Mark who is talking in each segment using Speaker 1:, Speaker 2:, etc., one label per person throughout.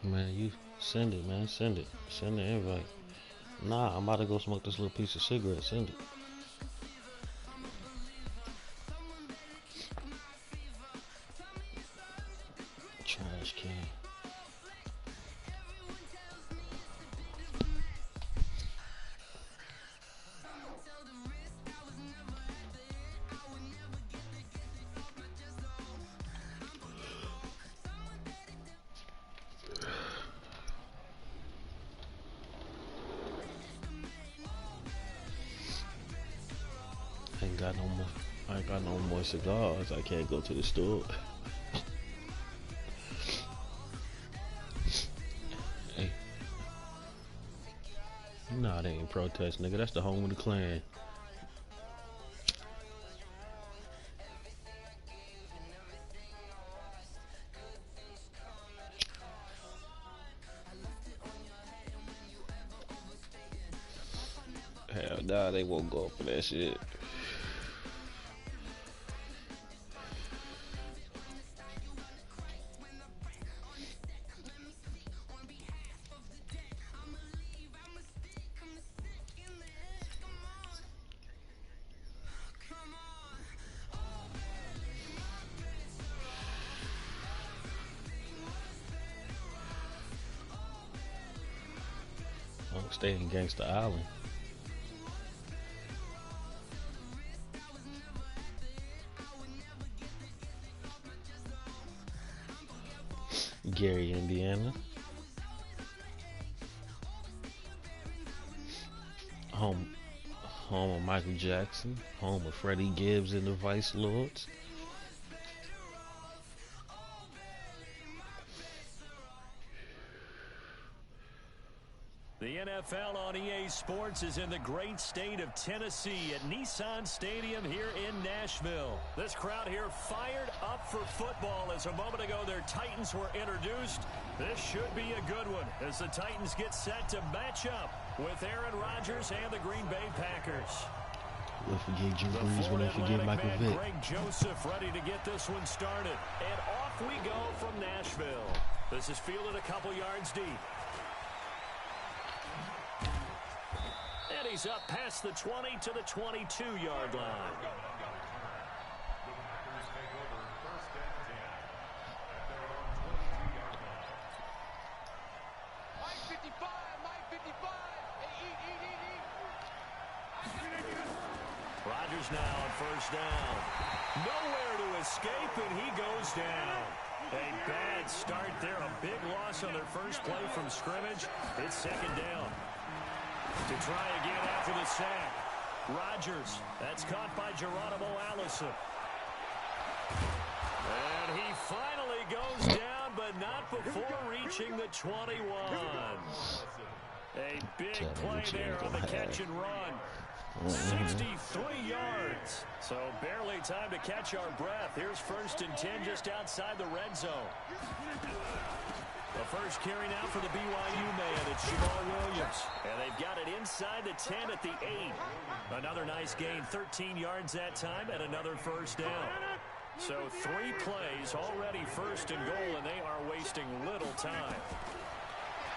Speaker 1: Man, you send it, man. Send it. Send the invite. Nah, I'm about to go smoke this little piece of cigarette. Send it. Trash can. Ain't got no more. I ain't got no more cigars. I can't go to the store. Hey, nah, they ain't protest, nigga. That's the home of the Klan. Hell nah, they won't go up for that shit. I'm staying in Gangsta Island. Gary, Indiana. Home, home of Michael Jackson. Home of Freddie Gibbs and the Vice Lords.
Speaker 2: The NFL on EA Sports is in the great state of Tennessee at Nissan Stadium here in Nashville. This crowd here fired up for football as a moment ago their Titans were introduced. This should be a good one as the Titans get set to match up with Aaron Rodgers and the Green Bay Packers.
Speaker 1: We'll forget Drew Brees, we'll forget Michael Vick.
Speaker 2: Greg Joseph ready to get this one started. And off we go from Nashville. This is fielded a couple yards deep. And he's up past the 20 to the 22-yard line. Rodgers now on first down. Nowhere to escape, and he goes down. A bad start there. A big loss on their first play from scrimmage. It's second down. To try again after the sack. Rodgers. That's caught by Geronimo Allison. And he finally goes down, but not before reaching the 21. A big play there on the catch and run. 63 yards. So barely time to catch our breath. Here's first and 10 just outside the red zone. The first carry now for the BYU man. It's Jamal Williams. And they've got it inside the 10 at the 8. Another nice gain, 13 yards that time, and another first down. So 3 plays, already first and goal, and they are wasting little time.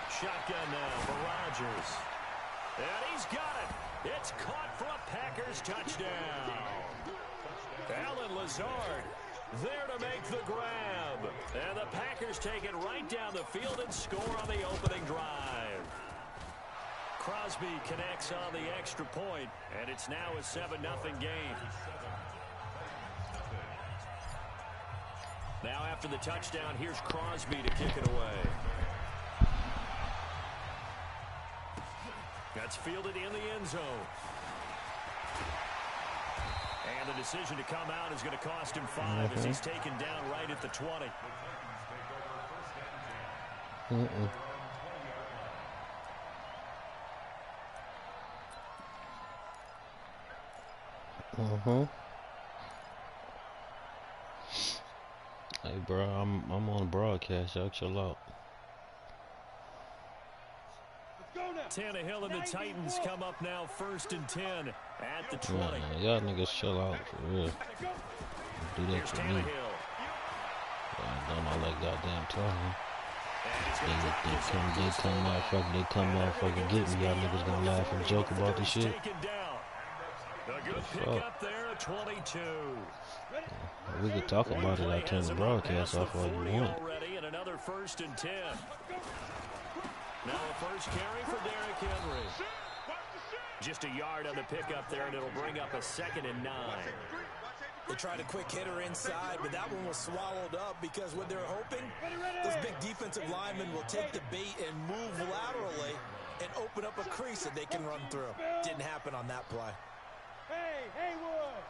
Speaker 2: Shotgun now for Rodgers. And he's got it. It's caught for a Packers touchdown. Allen Lazard there to make the grab. And the Packers take it right down the field and score on the opening drive. Crosby connects on the extra point, and it's now a 7-0 game. Now after the touchdown, here's Crosby to kick it away. That's fielded in the end zone. And the decision to come out is going to cost him 5 as he's taken down right at the 20.
Speaker 1: Hey, bro, I'm on broadcast. Y'all chill out.
Speaker 2: Tannehill and the Titans come up now first and 10 at the 20.
Speaker 1: Y'all niggas chill out for real. Do that
Speaker 2: Here's
Speaker 1: for me.
Speaker 2: Tannehill.
Speaker 1: I done all that goddamn talking. They come motherfucking get me. Y'all niggas gonna laugh and joke about this shit.
Speaker 2: A good pickup there at 22.
Speaker 1: We could talk about it. I turn the broadcast off all you want.
Speaker 2: Already and another 1st and 10. Now a first carry for Derrick Henry. Just a yard on the pickup there, and it'll bring up a 2nd and 9.
Speaker 3: They tried a quick hitter inside, but that one was swallowed up because what they're hoping, those big defensive linemen will take the bait and move laterally and open up a crease that they can run through. Didn't happen on that play.
Speaker 4: Hey, Haywood!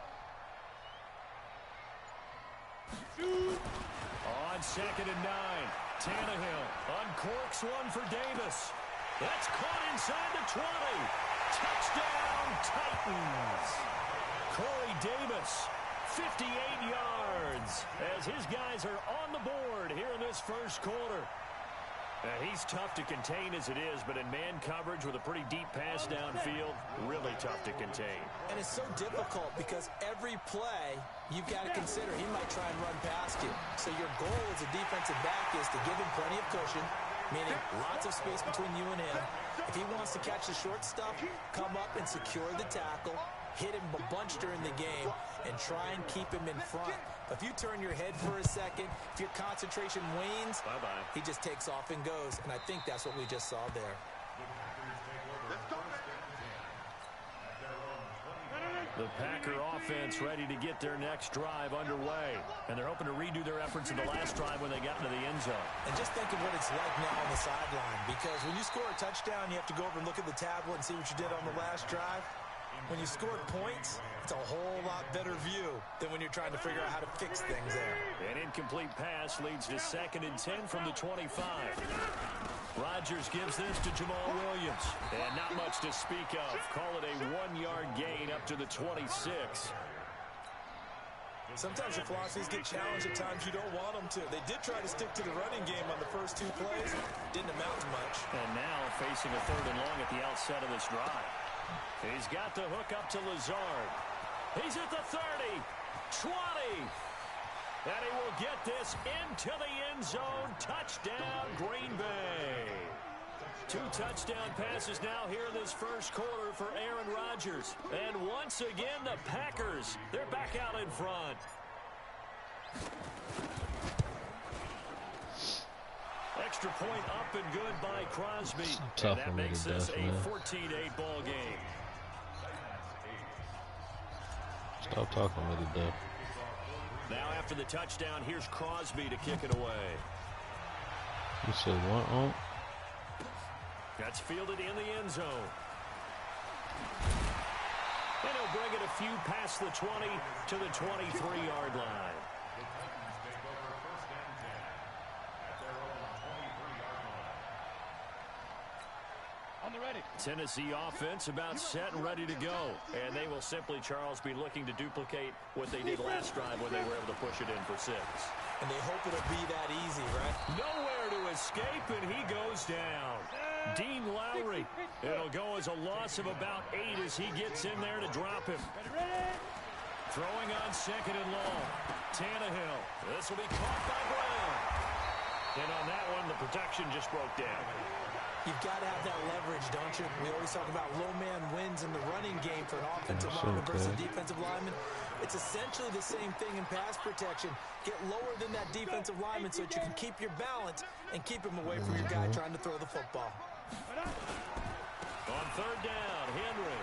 Speaker 2: On 2nd and 9, Tannehill uncorks one for Davis. That's caught inside the 20. Touchdown, Titans. Corey Davis, 58 yards, as his guys are on the board here in this first quarter. He's tough to contain as it is, but in man coverage with a pretty deep pass downfield, really tough to contain.
Speaker 3: And it's so difficult because every play you've got to consider he might try and run past you. So your goal as a defensive back is to give him plenty of cushion, meaning lots of space between you and him. If he wants to catch the short stuff, come up and secure the tackle, hit him a bunch during the game, and try and keep him in front. If you turn your head for a second, if your concentration wanes,
Speaker 2: bye-bye,
Speaker 3: he just takes off and goes. And I think that's what we just saw there.
Speaker 2: The Packer offense ready to get their next drive underway. And they're hoping to redo their efforts in the last drive when they got into the end zone.
Speaker 3: And just think of what it's like now on the sideline. Because when you score a touchdown, you have to go over and look at the tablet and see what you did on the last drive. When you scored points, it's a whole lot better view than when you're trying to figure out how to fix things there.
Speaker 2: An incomplete pass leads to 2nd and 10 from the 25. Rodgers gives this to Jamal Williams. And not much to speak of. Call it a 1-yard gain up to the 26.
Speaker 3: Sometimes your philosophies get challenged at times you don't want them to. They did try to stick to the running game on the first 2 plays. Didn't amount to much.
Speaker 2: And now facing a 3rd and long at the outset of this drive. He's got the hook up to Lazard. He's at the 30, 20. And he will get this into the end zone. Touchdown, Green Bay. 2 touchdown passes now here in this first quarter for Aaron Rodgers. And once again, the Packers, they're back out in front. Extra point up and good by Crosby. And that makes this a 14-8 ball game.
Speaker 1: Stop talking with it, Duff.
Speaker 2: Now after the touchdown, here's Crosby to kick it away.
Speaker 1: You said what on?
Speaker 2: That's fielded in the end zone. And he'll bring it a few past the 20 to the 23-yard line. Tennessee offense about set and ready to go. And they will simply, Charles, be looking to duplicate what they did last drive when they were able to push it in for 6.
Speaker 3: And they hope it'll be that easy, right?
Speaker 2: Nowhere to escape, and he goes down. Dean Lowry. It'll go as a loss of about 8 as he gets in there to drop him. Throwing on 2nd and long. Tannehill. This will be caught by Brown. And on that one, the protection just broke down.
Speaker 3: You've got to have that leverage, don't you? We always talk about low man wins in the running game for an offensive lineman versus a defensive lineman. It's essentially the same thing in pass protection. Get lower than that defensive lineman so that you can keep your balance and keep him away from your guy trying to throw the football.
Speaker 2: On 3rd down, Henry.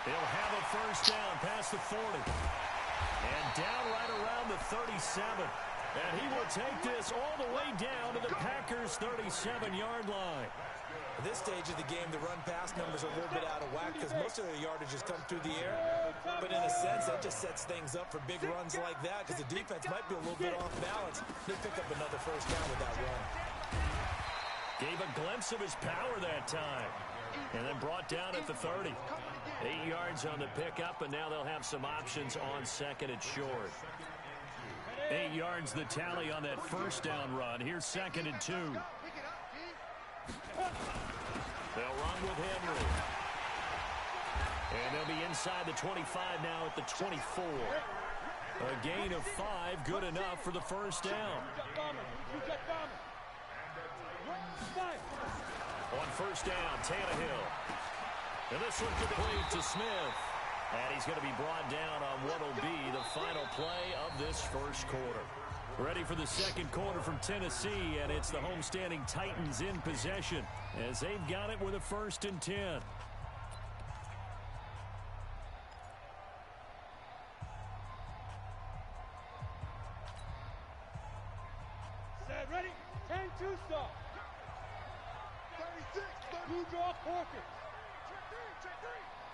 Speaker 2: He'll have a first down past the 40. And down right around the 37. And he will take this all the way down to the Packers' 37-yard line.
Speaker 3: At this stage of the game, the run-pass numbers are a little bit out of whack because most of their yardage has come through the air. But in a sense, that just sets things up for big runs like that because the defense might be a little bit off balance. They pick up another first down with that run.
Speaker 2: Gave a glimpse of his power that time. And then brought down at the 30. 8 yards on the pickup, and now they'll have some options on 2nd and short. 8 yards the tally on that first down run. Here's 2nd and 2. They'll run with Henry. And they'll be inside the 25 now at the 24. A gain of 5, good enough for the first down. On first down, Tannehill. And this one complete to Smith. And he's going to be brought down on what will be the final play of this first quarter. Ready for the second quarter from Tennessee, and it's the homestanding Titans in possession as they've got it with a 1st and 10.
Speaker 4: Set, ready? 10-2 stop. 36, blue draw, Corker.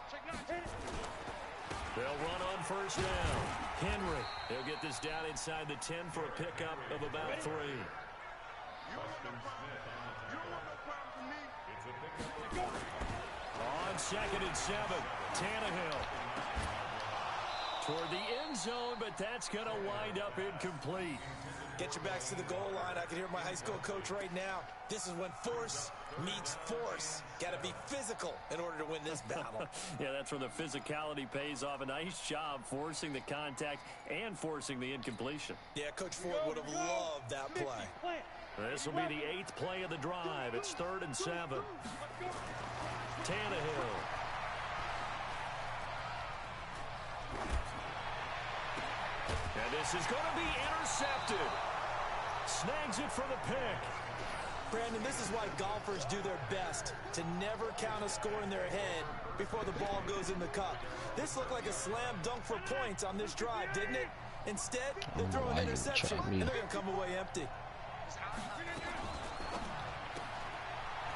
Speaker 4: Check 9, 10.
Speaker 2: They'll run on first down. Henry. They'll get this down inside the 10 for a pickup of about 3. On 2nd and 7, Tannehill. Toward the end zone, but that's going to wind up incomplete.
Speaker 3: Get your backs to the goal line. I can hear my high school coach right now. This is when force meets force. Got to be physical in order to win this battle.
Speaker 2: Yeah, that's where the physicality pays off. A nice job forcing the contact and forcing the incompletion.
Speaker 3: Yeah, Coach Ford would have loved that play.
Speaker 2: This will be the 8th play of the drive. It's 3rd and 7. Tannehill. And this is going to be intercepted. Snags it for the pick.
Speaker 3: Brandon, this is why golfers do their best to never count a score in their head before the ball goes in the cup. This looked like a slam dunk for points on this drive, didn't it? Instead, they throw an interception, and they're going to come away empty.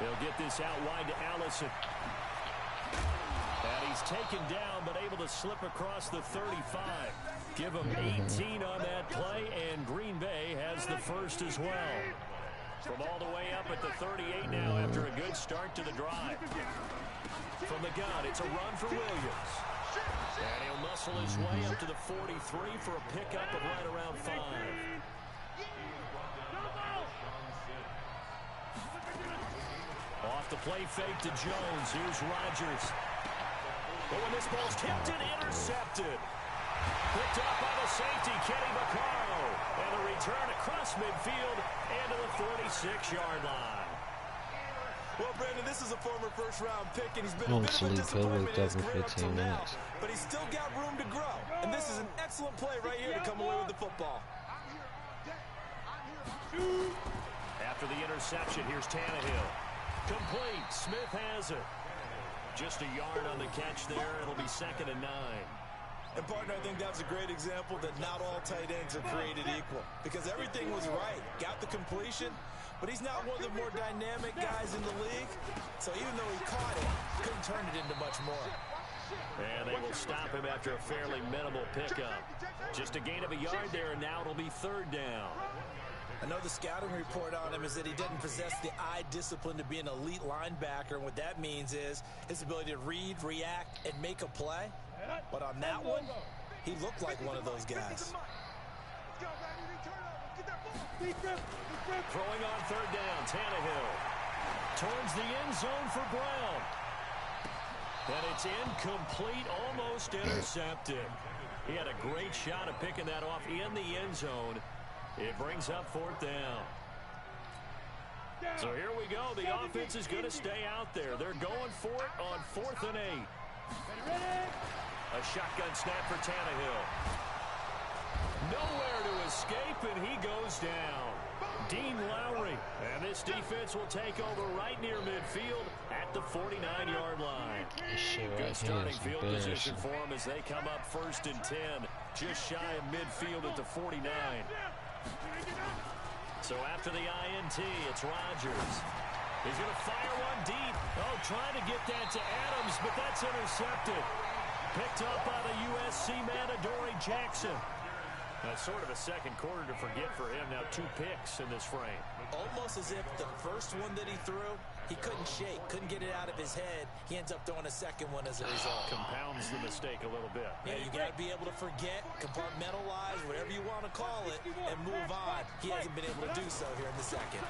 Speaker 2: They'll get this out wide to Allison. And he's taken down, but able to slip across the 35. Give him 18 on that play, and Green Bay has the first as well. From all the way up at the 38 now after a good start to the drive. From the gun, it's a run for Williams. And he'll muscle his way up to the 43 for a pickup of right around 5. Off the play fake to Jones. Here's Rodgers. But when this ball's tipped and intercepted. Picked up by the safety, Kenny Vaccaro. And a return across midfield and to the 46-yard line.
Speaker 3: Well, Brandon, this is a former first-round pick, and he's been a bit of a disappointment in his career up till now. But he's still got room to grow. And this is an excellent play right here to come away with the football.
Speaker 2: After the interception, here's Tannehill. Complete. Smith has it. Just a yard on the catch there. It'll be 2nd and 9.
Speaker 3: And, partner, I think that's a great example that not all tight ends are created equal. Because everything was right. Got the completion, but he's not one of the more dynamic guys in the league. So even though he caught it, couldn't turn it into much more.
Speaker 2: And they will stop him after a fairly minimal pickup. Just a gain of a yard there, and now it'll be 3rd down.
Speaker 3: I know the scouting report on him is that he didn't possess the eye discipline to be an elite linebacker. And what that means is his ability to read, react, and make a play. But on that one, he looked like one of those guys.
Speaker 2: Throwing on 3rd down, Tannehill. Towards the end zone for Brown. And it's incomplete, almost intercepted. He had a great shot at picking that off in the end zone. It brings up 4th down. So here we go. The offense is going to stay out there. They're going for it on 4th and 8. A shotgun snap for Tannehill. Nowhere to escape, and he goes down. Dean Lowry. And this defense will take over right near midfield at the 49-yard line. Good starting field position for them as they come up 1st and 10. Just shy of midfield at the 49. So after the INT, it's Rodgers. He's going to fire one deep. Oh, trying to get that to Adams, but that's intercepted. Picked up by the USC man, Adoree Jackson. That's sort of a second quarter to forget for him. Now 2 picks in this frame.
Speaker 3: Almost as if the first one that he threw, he couldn't shake, couldn't get it out of his head. He ends up throwing a second one as a result.
Speaker 2: Compounds the mistake a little bit.
Speaker 3: Yeah, you got to be able to forget, compartmentalize, whatever you want to call it, and move on. He hasn't been able to do so here in the second.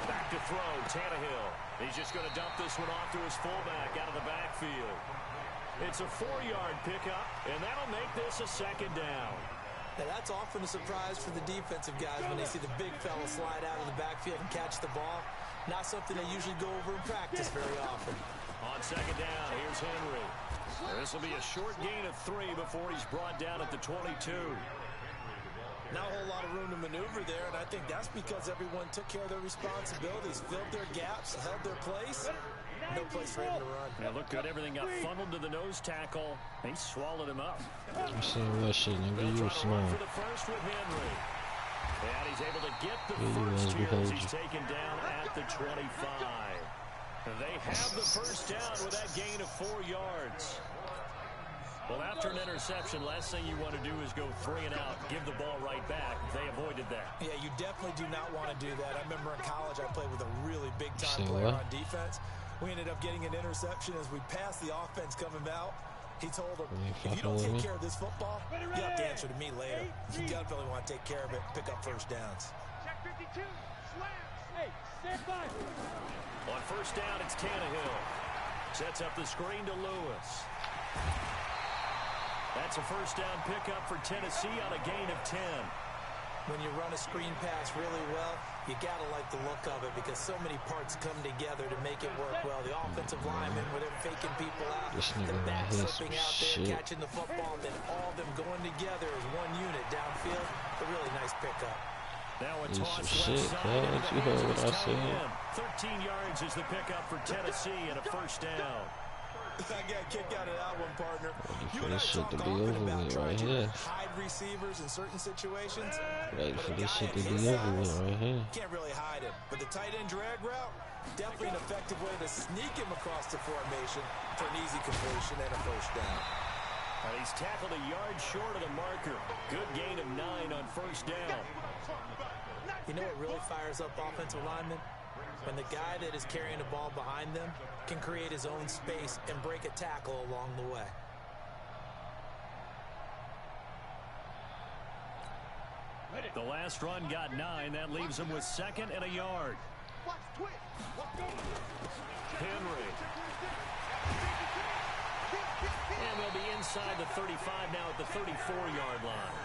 Speaker 2: Back to throw, Tannehill. He's just going to dump this one off to his fullback out of the backfield. It's a 4-yard pickup, and that'll make this a 2nd down.
Speaker 3: Now, that's often a surprise for the defensive guys when they see the big fella slide out of the backfield and catch the ball. Not something they usually go over in practice very often.
Speaker 2: On second down, here's Henry. This will be a short gain of 3 before he's brought down at the 22.
Speaker 3: Not a whole lot of room to maneuver there, and I think that's because everyone took care of their responsibilities, filled their gaps, held their place. No place for him to run.
Speaker 2: Yeah, look good. Everything got funneled to the nose tackle. He swallowed him up.
Speaker 1: I'm saying that shit, nigga. You
Speaker 2: For the first with Henry. And he's able to get the first here as he's taken down at the 25. They have the first down with that gain of 4 yards. Well, after an interception, last thing you want to do is go 3 and out, give the ball right back. They avoided that.
Speaker 3: Yeah, you definitely do not want to do that. I remember in college I played with a really big-time player on defense. We ended up getting an interception as we passed the offense coming out. He told him, if you don't take care of this football, you have to answer to me later. You definitely want to take care of it, pick up first downs.
Speaker 4: Check 52. Slams. Hey, stand by.
Speaker 2: On first down, it's Tannehill. Sets up the screen to Lewis. That's a first down pickup for Tennessee on a gain of 10.
Speaker 3: When you run a screen pass really well, you got to like the look of it because so many parts come together to make it work well. The offensive linemen, where they're faking people out, the back slipping out there, catching the football, then all of them going together as one unit downfield. A really nice pickup.
Speaker 2: Now a toss left side.
Speaker 1: You heard what I said.
Speaker 2: 13 yards is the pickup for Tennessee and a first down.
Speaker 3: I got kicked out of that one, partner.
Speaker 1: Ready for this shit to be over with right here.
Speaker 3: Hide receivers in certain situations.
Speaker 1: Ready for this shit to be over with right here.
Speaker 3: Can't really hide him. But the tight end drag route, definitely an effective way to sneak him across the formation for an easy completion and a first down.
Speaker 2: And he's tackled a yard short of the marker. Good gain of 9 on first down.
Speaker 3: You know what really fires up offensive linemen? When the guy that is carrying the ball behind them can create his own space and break a tackle along the way.
Speaker 2: The last run got 9. That leaves him with 2nd and a yard. Henry. And they'll be inside the 35 now at the 34-yard line.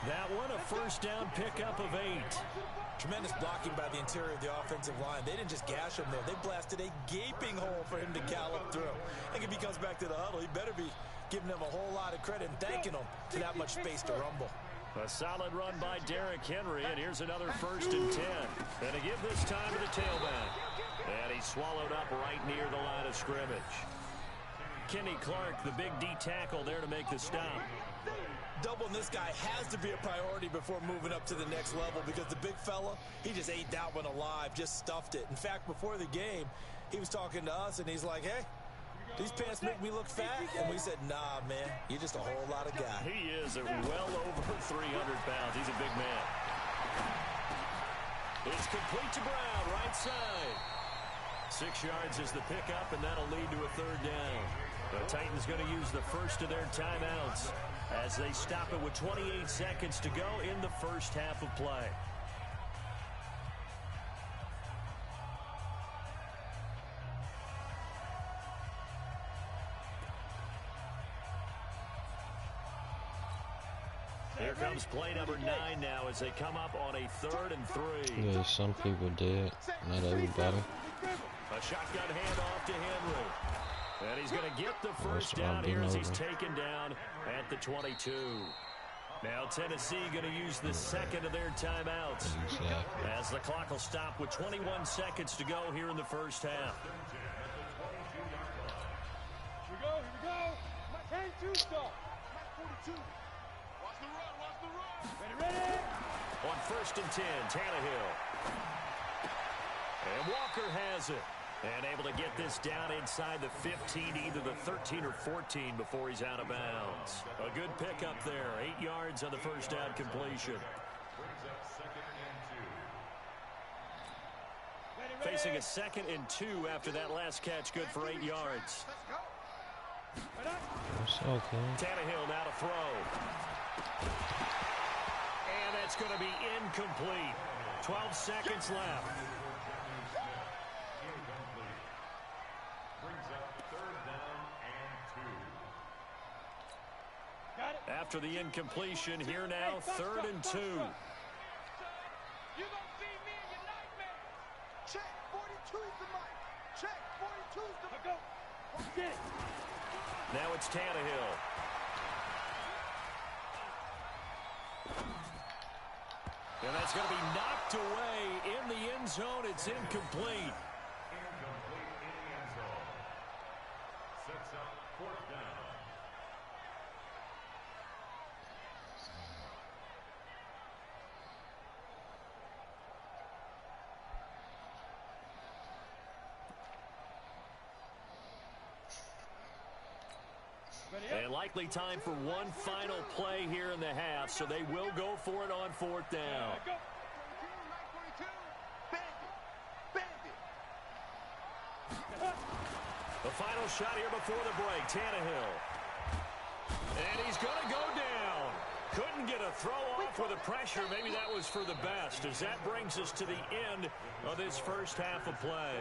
Speaker 2: That one, a first down pickup of 8.
Speaker 3: Tremendous blocking by the interior of the offensive line. They didn't just gash him there. They blasted a gaping hole for him to gallop through. I think if he comes back to the huddle, he better be giving them a whole lot of credit and thanking them for that much space to rumble.
Speaker 2: A solid run by Derrick Henry, and here's another 1st and 10. And to give this time to the tailback. And he's swallowed up right near the line of scrimmage. Kenny Clark, the big D tackle there to make the stop.
Speaker 3: Doubling this guy has to be a priority before moving up to the next level because the big fella, he just ate that one alive, just stuffed it. In fact, before the game, he was talking to us, and he's like, hey, these pants make me look fat. And we said, nah, man, you're just a whole lot of guy.
Speaker 2: He is at well over 300 pounds. He's a big man. It's complete to Brown, right side. 6 yards is the pickup, and that'll lead to a 3rd down. The Titans going to use the first of their timeouts as they stop it with 28 seconds to go in the first half of play. Here comes play number 9 now as they come up on a 3rd and 3.
Speaker 1: Yeah, some people did, not everybody.
Speaker 2: A shotgun handoff to Henry. And he's going to get the first down here as he's taken down at the 22. Now Tennessee going to use the 2nd of their timeouts.
Speaker 1: Exactly.
Speaker 2: As the clock will stop with 21 seconds to go here in the first half.
Speaker 4: Here we go. 10-2 start. 42. Watch the run. Ready.
Speaker 2: On 1st and 10, Tannehill. And Walker has it. And able to get this down inside the 15, either the 13 or 14 before he's out of bounds. A good pickup there. 8 yards on the first down completion. Facing a 2nd and 2 after that last catch. Good for 8 yards.
Speaker 1: It's okay.
Speaker 2: Tannehill now to throw. And that's going to be incomplete. 12 seconds left. After the incompletion, here now, 3rd and 2.
Speaker 4: You gonna see me in your nightmare. Check, 42's the mic. Check, 42's the mic. Go. Okay.
Speaker 2: Now it's Tannehill. And that's going to be knocked away in the end zone. It's incomplete.
Speaker 5: Incomplete in the end zone. Sets up 4th down.
Speaker 2: And likely time for one final play here in the half, so they will go for it on 4th down. The final shot here before the break, Tannehill. And he's going to go down. Couldn't get a throw off with the pressure. Maybe that was for the best, as that brings us to the end of this first half of play.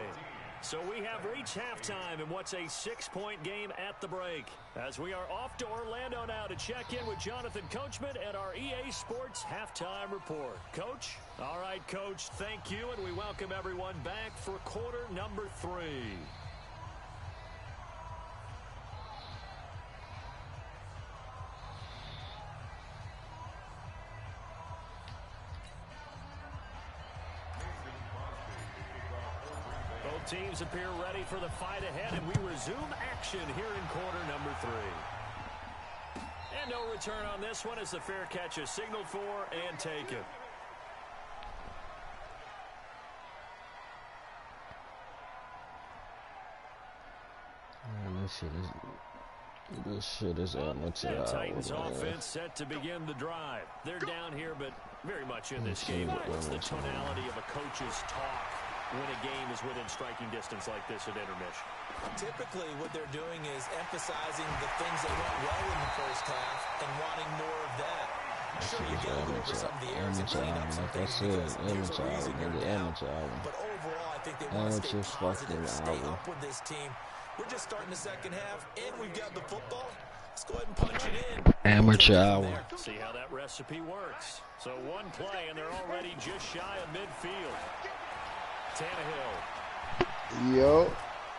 Speaker 2: So we have reached halftime in what's a 6-point game at the break, as we are off to Orlando now to check in with Jonathan Coachman at our EA Sports Halftime Report. Coach? All right, Coach, thank you, and we welcome everyone back for quarter number 3. Teams appear ready for the fight ahead, and we resume action here in quarter number 3. And no return on this one as the fair catch is signaled for and taken.
Speaker 1: Man, this shit is amateur.
Speaker 2: Titans offense set to begin the drive. They're down here, but very much in this game. What's the tonality of a coach's talk when a game is within striking distance like this at intermission?
Speaker 3: Typically, what they're doing is emphasizing the things that went well in the first half and wanting more of that. Sure, you got to go over some of the errors and clean up some things because there's a reason you're down. But overall, I think they want to stay positive, stay up with this team. We're just starting the second half, and we've got the football. Let's go ahead and punch it in.
Speaker 1: Amateur hour.
Speaker 2: See how that recipe works. So one play, and they're already just shy of midfield. Tannehill.
Speaker 6: Yo,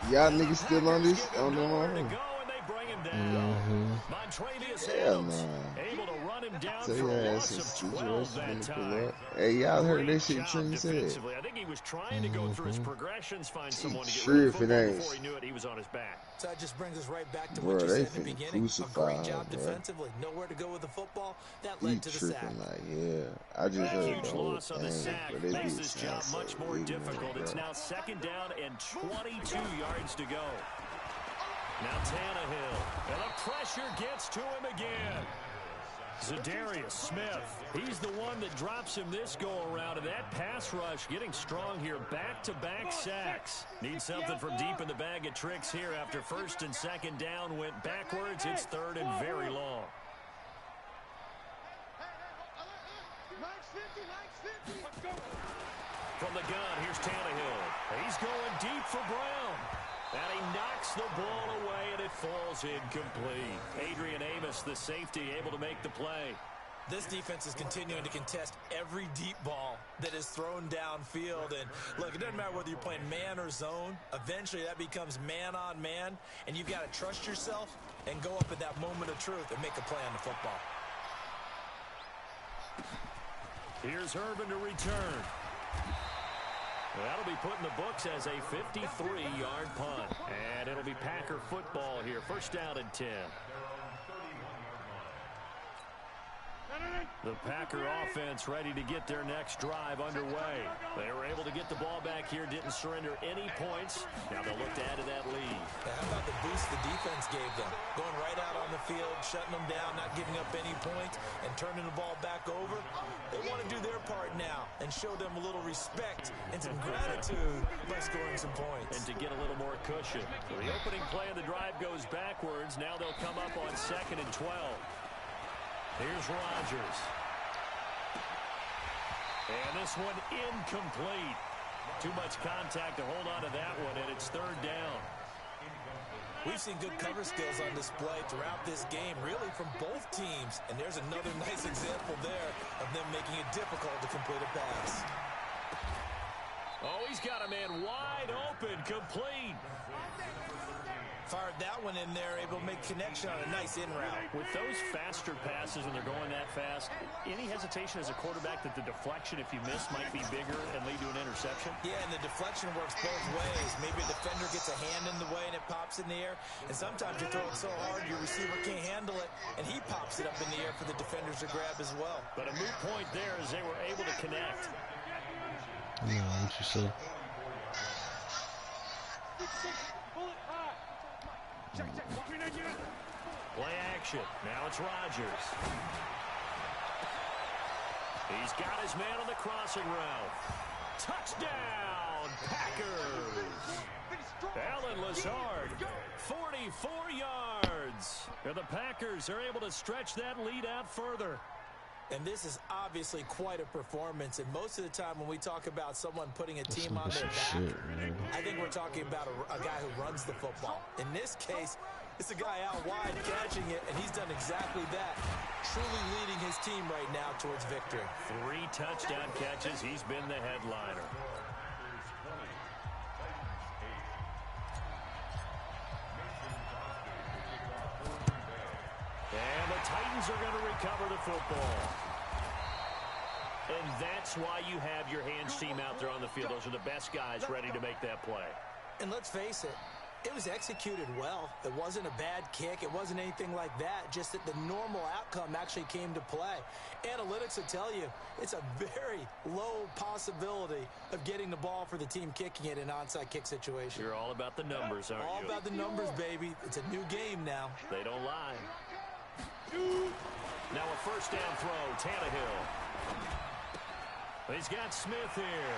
Speaker 6: y'all niggas still on this? On the line? Hell no.
Speaker 2: Able to run him down
Speaker 6: So
Speaker 2: for a
Speaker 6: yeah,
Speaker 2: loss of 12 that time.
Speaker 6: Hey, y'all heard that shit Trim said.
Speaker 2: I think he was trying to go through his progressions, find someone to get
Speaker 6: Sure,
Speaker 2: rid of
Speaker 6: if it
Speaker 2: football
Speaker 6: ain't.
Speaker 2: before he knew it, he was on his back.
Speaker 3: So that just brings us right back to
Speaker 6: Bro,
Speaker 3: what you
Speaker 6: they
Speaker 3: said in the
Speaker 6: finna
Speaker 3: beginning. A
Speaker 6: crucify
Speaker 3: great
Speaker 6: him,
Speaker 3: job
Speaker 6: bro.
Speaker 3: defensively. Nowhere to go with the football. That
Speaker 6: He
Speaker 3: led to the sack.
Speaker 6: tripping like, yeah. I just
Speaker 2: That
Speaker 6: heard the
Speaker 2: huge
Speaker 6: whole
Speaker 2: loss on the
Speaker 6: thing,
Speaker 2: sack
Speaker 6: but they
Speaker 2: makes
Speaker 6: be
Speaker 2: this job
Speaker 6: so
Speaker 2: much more
Speaker 6: ignorant,
Speaker 2: difficult. It's
Speaker 6: bro.
Speaker 2: now 2nd down and 22 yards to go. Now Tannehill, and the pressure gets to him again. Zadarius Smith, he's the one that drops him this go-around, and that pass rush getting strong here. Back-to-back sacks. Need something from deep in the bag of tricks here after 1st and 2nd down went backwards. It's 3rd and very long. From the gun, here's Tannehill. He's going deep for Brown. And he knocks the ball away, and it falls incomplete. Adrian Amos, the safety, able to make the play.
Speaker 3: This defense is continuing to contest every deep ball that is thrown downfield. And look, it doesn't matter whether you're playing man or zone. Eventually, that becomes man on man. And you've got to trust yourself and go up at that moment of truth and make a play on the football.
Speaker 2: Here's Irvin to return. That'll be put in the books as a 53-yard punt. And it'll be Packer football here. 1st down and 10. The Packer offense ready to get their next drive underway. They were able to get the ball back here, didn't surrender any points. Now they'll look to add to that lead.
Speaker 3: How about the boost the defense gave them? Going right out on the field, shutting them down, not giving up any points, and turning the ball back over. They want to do their part now and show them a little respect and some gratitude by scoring some points.
Speaker 2: And to get a little more cushion. So the opening play of the drive goes backwards. Now they'll come up on 2nd and 12. Here's Rodgers. And this one incomplete. Too much contact to hold on to that one, and it's 3rd down.
Speaker 3: We've seen good cover skills on display throughout this game, really from both teams. And there's another nice example there of them making it difficult to complete a pass.
Speaker 2: Oh, he's got a man wide open, complete.
Speaker 3: Fired that one in there, able to make connection on a nice in route.
Speaker 2: With those faster passes when they're going that fast, any hesitation as a quarterback that the deflection, if you miss, might be bigger and lead to an interception?
Speaker 3: Yeah, and the deflection works both ways. Maybe a defender gets a hand in the way and it pops in the air. And sometimes you throw it so hard your receiver can't handle it, and he pops it up in the air for the defenders to grab as well.
Speaker 2: But a moot point there as they were able to connect.
Speaker 1: Yeah, what you say?
Speaker 2: Play action. Now it's Rodgers. He's got his man on the crossing route. Touchdown, Packers. Alan Lazard, 44 yards. And the Packers are able to stretch that lead out further.
Speaker 3: And this is obviously quite a performance. And most of the time when we talk about someone putting a team on their back, I think we're talking about a guy who runs the football. In this case, it's a guy out wide catching it, and he's done exactly that, truly leading his team right now towards victory.
Speaker 2: 3 touchdown catches. He's been the headliner. And the Titans are going to recover the football. And that's why you have your hands team out there on the field. Those are the best guys ready to make that play.
Speaker 3: And let's face it, it was executed well. It wasn't a bad kick. It wasn't anything like that. Just that the normal outcome actually came to play. Analytics will tell you it's a very low possibility of getting the ball for the team kicking it in an onside kick situation.
Speaker 2: You're all about the numbers, aren't you?
Speaker 3: All about the numbers, baby. It's a new game now.
Speaker 2: They don't lie. Now a first down throw, Tannehill. He's got Smith here.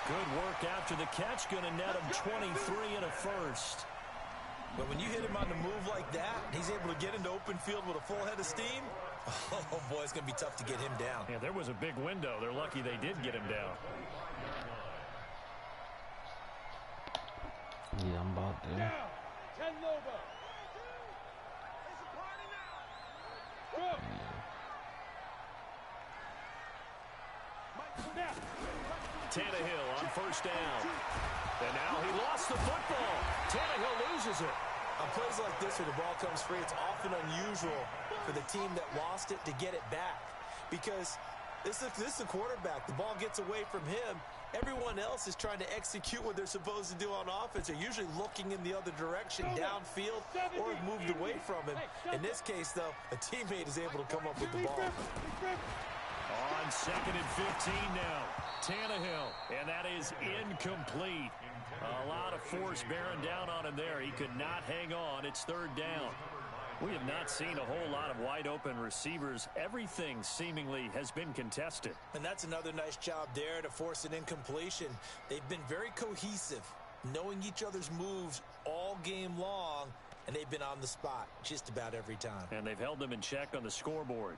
Speaker 2: Good work after the catch, going to net him 23 and a first.
Speaker 3: But when you hit him on the move like that, he's able to get into open field with a full head of steam. Oh, boy, it's going to be tough to get him down.
Speaker 2: Yeah, there was a big window. They're lucky they did get him down.
Speaker 1: Yeah, I'm about there.
Speaker 2: Tannehill on first down. And now he lost the football. Tannehill loses it.
Speaker 3: On plays like this where the ball comes free, it's often unusual for the team that lost it to get it back. Because this is a quarterback. The ball gets away from him. Everyone else is trying to execute what they're supposed to do on offense. They're usually looking in the other direction, downfield, or have moved away from him. In this case, though, a teammate is able to come up with the ball.
Speaker 2: On 2nd and 15 now. Tannehill, and that is incomplete. A lot of force bearing down on him there. He could not hang on. It's 3rd down. We have not seen a whole lot of wide open receivers. Everything seemingly has been contested.
Speaker 3: And that's another nice job there to force an incompletion. They've been very cohesive, knowing each other's moves all game long, and they've been on the spot just about every time.
Speaker 2: And they've held them in check on the scoreboard.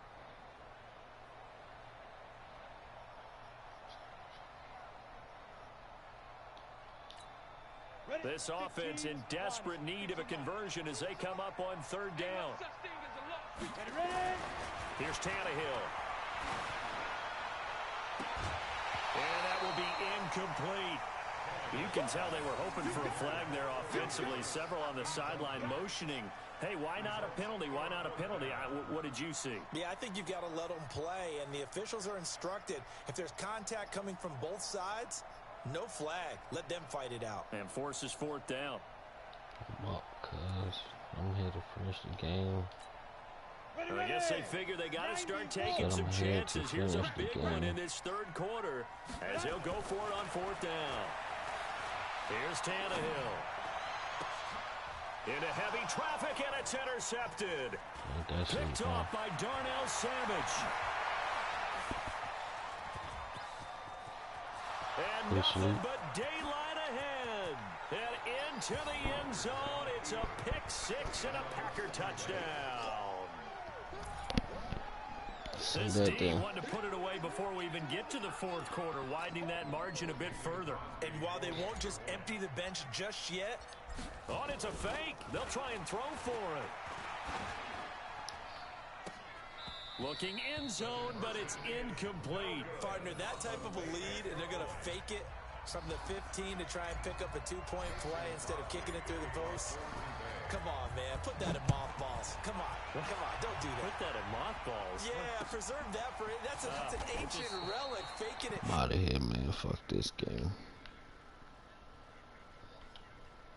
Speaker 2: This offense in desperate need of a conversion as they come up on 3rd down. Here's Tannehill. And that will be incomplete. You can tell they were hoping for a flag there offensively. Several on the sideline motioning. Hey, why not a penalty? Why not a penalty? What did you see?
Speaker 3: Yeah, I think you've got to let them play, and the officials are instructed. If there's contact coming from both sides, no flag. Let them fight it out.
Speaker 2: And forces 4th down.
Speaker 1: Well, cuz I'm here to finish the game.
Speaker 2: I guess they figure they got to start taking some chances. Here's a big one in this 3rd quarter as he'll go for it on 4th down. Here's Tannehill. Into heavy traffic, and it's intercepted. Picked off by Darnell Savage. And nothing but daylight ahead. And into the end zone. It's a pick 6 and a Packer touchdown.
Speaker 1: Send
Speaker 2: This
Speaker 1: that
Speaker 2: team
Speaker 1: there.
Speaker 2: wanted to put it away before we even get to the fourth quarter, widening that margin a bit further.
Speaker 3: And while they won't just empty the bench just yet.
Speaker 2: Oh, and it's a fake. They'll try and throw for it. Looking end zone, but it's incomplete.
Speaker 3: Partner, that type of a lead, and they're going to fake it from the 15 to try and pick up a 2-point play instead of kicking it through the post. Come on, man. Put that in mothballs. Come on. Come on. Don't do that.
Speaker 2: Put that in mothballs.
Speaker 3: Yeah, preserve that for it. That's an ancient relic. Faking it.
Speaker 1: I'm out of here, man. Fuck this game.